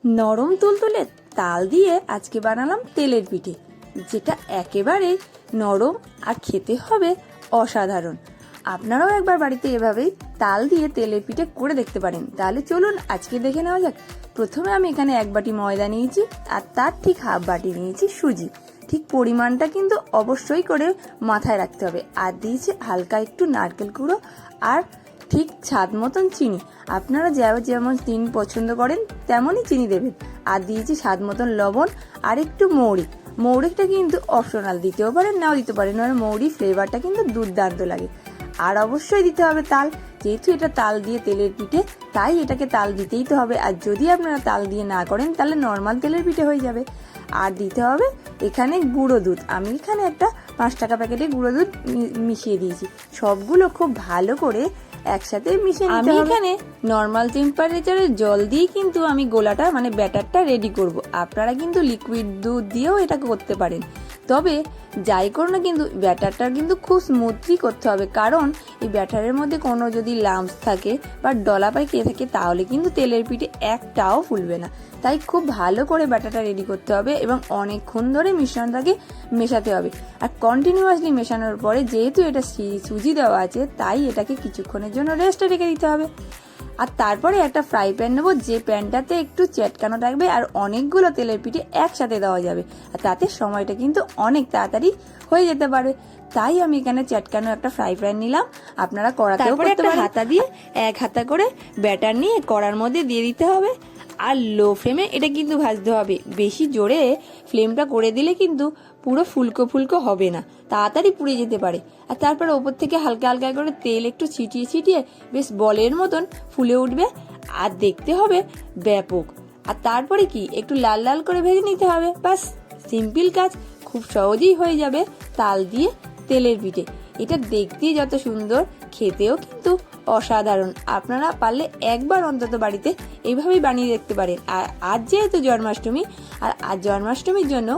নরম তুলতুলে তাল দিয়ে আজকে বানালাম তেলের পিঠে, যেটা একেবারে নরম আর খেতে হবে অসাধারণ। আপনারাও একবার বাড়িতে এভাবেই তাল দিয়ে তেলের পিঠে করে দেখতে পারেন। তাহলে চলুন আজকে দেখে নেওয়া যাক। প্রথমে আমি এখানে 1 বাটি ময়দা নিয়েছি আর তার ঠিক হাফ বাটি নিয়েছি সুজি। ঠিক পরিমাণটা কিন্তু অবশ্যই করে মাথায় রাখতে হবে। আর দিয়েছি হালকা একটু নারকেল কুড়ো আর ঠিক স্বাদ মতন চিনি। আপনারা যেমন চিনি পছন্দ করেন তেমনই চিনি দেবেন। আর দিয়েছি স্বাদ মতন লবণ আর একটু মৌরিটা কিন্তু অপশনাল, দিতেও পারেন নাও দিতে পারেন, মৌরি ফ্লেভারটা কিন্তু দুর্দান্ত লাগে। আর অবশ্যই দিতে হবে তাল, যেহেতু এটা তাল দিয়ে তেলের পিঠে তাই এটাকে তাল দিতেই তো হবে। আর যদি আপনারা তাল দিয়ে না করেন তাহলে নর্মাল তেলের পিঠে হয়ে যাবে। আর দিতে হবে এখানে গুঁড়ো দুধ। আমি এখানে একটা 5 টাকা প্যাকেটে গুঁড়ো দুধ মিশিয়ে দিয়েছি। সবগুলো খুব ভালো করে একসাথে মিশিয়ে নিতে হবে। আমি এখানে নর্মাল টেম্পারেচারে জল দিয়ে কিন্তু আমি গোলাটা মানে ব্যাটারটা রেডি করব। আপনারা কিন্তু লিকুইড দুধ দিয়েও এটা করতে পারেন। তবে যাই করো না কিন্তু ব্যাটারটা কিন্তু খুব স্মুথলি করতে হবে, কারণ এই ব্যাটারের মধ্যে কোনো যদি লাম্পস থাকে বা ডলা পাকিয়ে থাকে তাহলে কিন্তু তেলের পিঠে একটাও ফুলবে না। তাই খুব ভালো করে ব্যাটারটা রেডি করতে হবে এবং অনেকক্ষণ ধরে মিশ্রণটাকে মেশাতে হবে। আর কন্টিনিউয়াসলি মেশানোর পরে যেহেতু এটা সুজি দেওয়া আছে তাই এটাকে কিছুক্ষণের জন্য রেস্টে রেখে দিতে হবে। আর তারপরে একটা ফ্রাই প্যান নেবো, যে প্যানটাতে একটু চ্যাটকানো থাকবে আর অনেকগুলো তেলের পিঠে একসাথে দেওয়া যাবে। আর তাতে সময়টা কিন্তু অনেক তাড়াতাড়ি হয়ে যেতে পারে। তাই আমি এখানে চ্যাটকানো একটা ফ্রাই প্যান নিলাম। আপনারা কড়াতেও করতে পারেন। হাতা দিয়ে 1 হাতা করে ব্যাটার নিয়ে কড়ার মধ্যে দিয়ে দিতে হবে। আর লো ফ্লেমে এটা কিন্তু ভাজতে হবে। বেশি জোরে ফ্লেমটা করে দিলে কিন্তু পুরো ফুলকো হবে না, তাড়াতাড়ি পুড়ে যেতে পারে। আর তারপরে ওপর থেকে হালকা হালকা করে তেল একটু ছিটিয়ে বেশ বলের মতন ফুলে উঠবে আর দেখতে হবে ব্যাপক। আর তারপরে কি একটু লাল লাল করে ভেজে নিতে হবে। বাস, সিম্পল কাজ, খুব সহজেই হয়ে যাবে তাল দিয়ে তেলের পিঠে। এটা দেখতে যত সুন্দর, খেতেও কিন্তু অসাধারণ। আপনারা পারলে একবার অন্তত বাড়িতে এইভাবেই বানিয়ে দেখতে পারেন। আর আজ যেহেতু জন্মাষ্টমী, আর আজ জন্মাষ্টমীর জন্য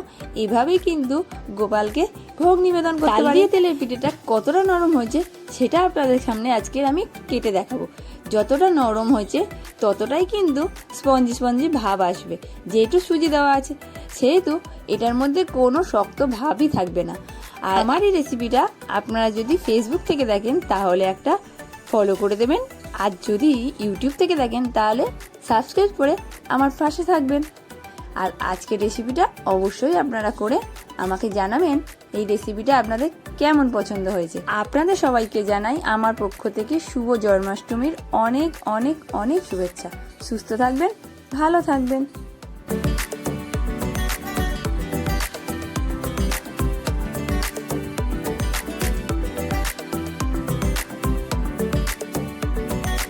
এভাবেই কিন্তু গোপালকে ভোগ নিবেদন করতে পারি। তেলের পিঠেটা কতটা নরম হয়েছে সেটা আপনাদের সামনে আজকে আমি কেটে দেখাবো। যতটা নরম হয়েছে ততটাই কিন্তু স্পঞ্জি ভাব আসবে। যেহেতু সুজি দেওয়া আছে সেহেতু এটার মধ্যে কোনো শক্ত ভাবই থাকবে না। আর আমার এই রেসিপিটা আপনারা যদি ফেসবুক থেকে দেখেন তাহলে একটা ফলো করে দেবেন, আর যদি ইউটিউব থেকে দেখেন তাহলে সাবস্ক্রাইব করে আমার পাশে থাকবেন। আর আজকের রেসিপিটা অবশ্যই আপনারা করে আমাকে জানাবেন এই রেসিপিটা আপনাদের কেমন পছন্দ হয়েছে। আপনাদের সবাইকে জানাই আমার পক্ষ থেকে শুভ জন্মাষ্টমীর অনেক অনেক অনেক শুভেচ্ছা। সুস্থ থাকবেন, ভালো থাকবেন।